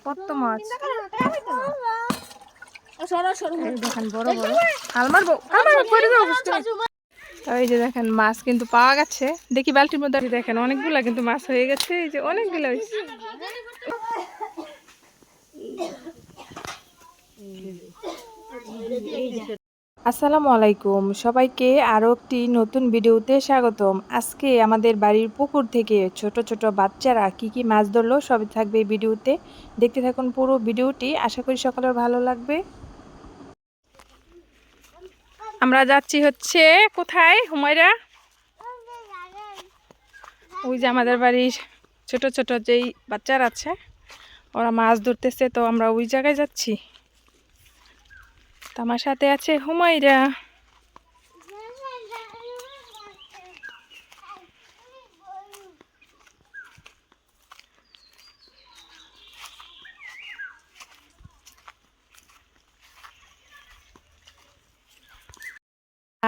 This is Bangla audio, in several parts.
কত মাছ। দেখেন বড় বড় হাল মারবো, এই যে দেখেন মাছ কিন্তু পাওয়া গেছে। দেখি বালতির মধ্যে দেখেন অনেকগুলা কিন্তু মাছ হয়ে গেছে। এই যে অনেকগুলো হয়েছে। আসসালামু আলাইকুম সবাইকে, আরও একটি নতুন ভিডিওতে স্বাগতম। আজকে আমাদের বাড়ির পুকুর থেকে ছোট ছোট বাচ্চারা কি কি মাছ ধরলো সবই থাকবে এই ভিডিওতে। দেখতে থাকুন পুরো ভিডিওটি, আশা করি সকলের ভালো লাগবে। আমরা যাচ্ছি হচ্ছে কোথায় হুমায়রা? ওই যে আমাদের বাড়ির ছোট ছোট যেই বাচ্চারা আছে ওরা মাছ ধরতেছে, তো আমরা ওই জায়গায় যাচ্ছি। তো আমার সাথে আছে হুমায়রা।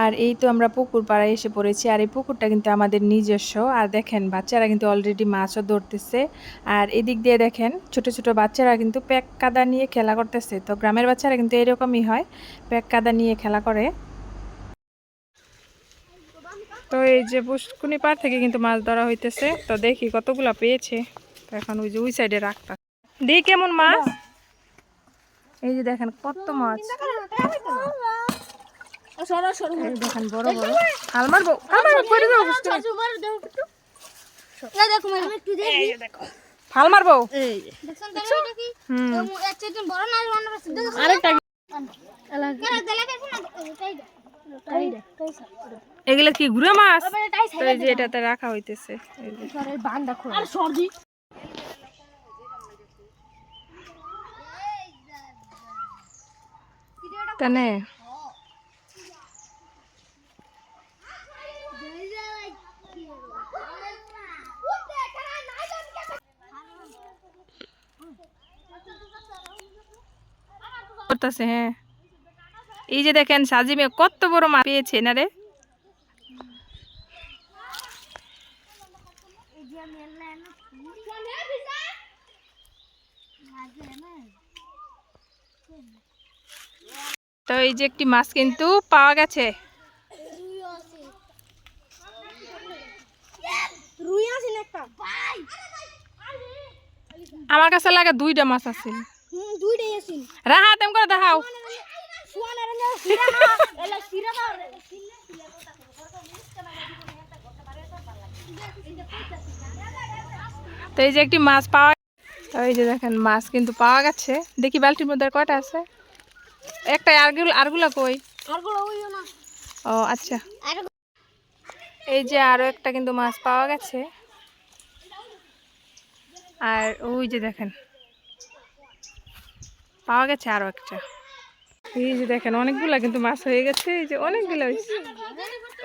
আর এই তো আমরা পুকুর পাড়ায় এসে পড়েছি। আর এই পুকুরটা কিন্তু আমাদের নিজস্ব। আর দেখেন বাচ্চারা কিন্তু অলরেডি মাছও ধরতেছে। আর এদিক দিয়ে দেখেন ছোট ছোট বাচ্চারা কিন্তু প্যাক কাদা নিয়ে খেলা করতেছে। তো গ্রামের বাচ্চারা কিন্তু এরকমই হয়, প্যাক কাদা নিয়ে খেলা করে। তো এই যে পুষ্কুনি পাড় থেকে কিন্তু মাছ ধরা হইতেছে। তো দেখি কতগুলা পেয়েছে। তো এখন ওই যে ওই সাইডে রাখতা দেখি কেমন মাছ। এই যে দেখেন কত মাছ, দেখেন বড় বড় হাল মারবো, ফাল মারবো। এগুলা কি গুড়া মাছ? এই যে এটাতে রাখা হইতেছে। তানে করতেছে। হ্যাঁ এই যে দেখেন সাজিমে কত বড় মাছ পেয়েছে না রে। তো এই যে একটি মাছ কিন্তু পাওয়া গেছে। আমার কাছে লাগে দুইটা মাছ আছে। রাহা তেম করে দেখাও। তো এই যে একটি মাছ পাওয়া, তো এই যে দেখেন মাছ কিন্তু পাওয়া গেছে। দেখি বালতির মধ্যে কয়টা আছে। একটা আরগুলা কই? ও আচ্ছা, এই যে আরো একটা কিন্তু মাছ পাওয়া গেছে। আর ওই যে দেখেন পাওয়া গেছে আরো একটা। এই যে দেখেন অনেকগুলা কিন্তু মাছ হয়ে গেছে। এই যে অনেকগুলা হয়েছে।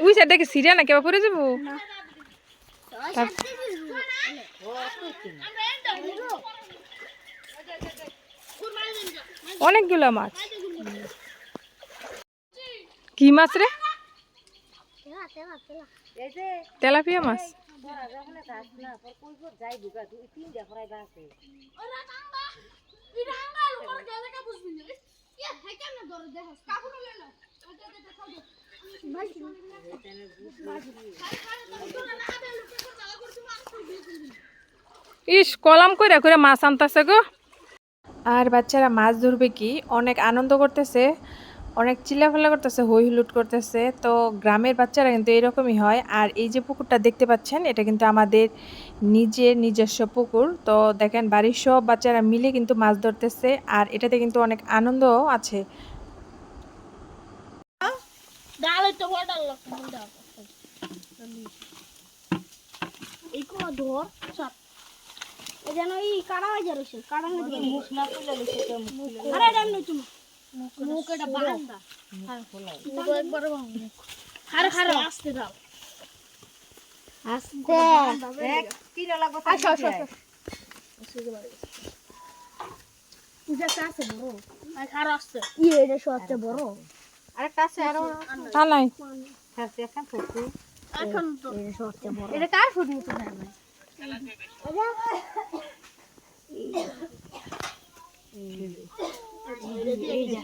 ওই সাইড দেখে সিরিয়া না কেবা পরে যাবো। অনেকগুলা মাছ। কি মাছ রে? তেলাপিয়া মাছ। ইস কলাম কইরা কইরা মাছ আনতেছে গো। আর বাচ্চারা মাছ ধরবে কি অনেক আনন্দ করতেছে, অনেক চিল্লাফাল্লা করতেছে, হই হুল্লোড় করতেছে। তো গ্রামের বাচ্চারা কিন্তু এরকমই হয়। আর এই যে পুকুরটা দেখতে পাচ্ছেন এটা কিন্তু আমাদের নিজস্ব পুকুর। তো দেখেন বাড়ির সব বাচ্চারা মিলে কিন্তু মাছ ধরতেছে। আর এটাতে কিন্তু অনেক আনন্দও আছে। এই যে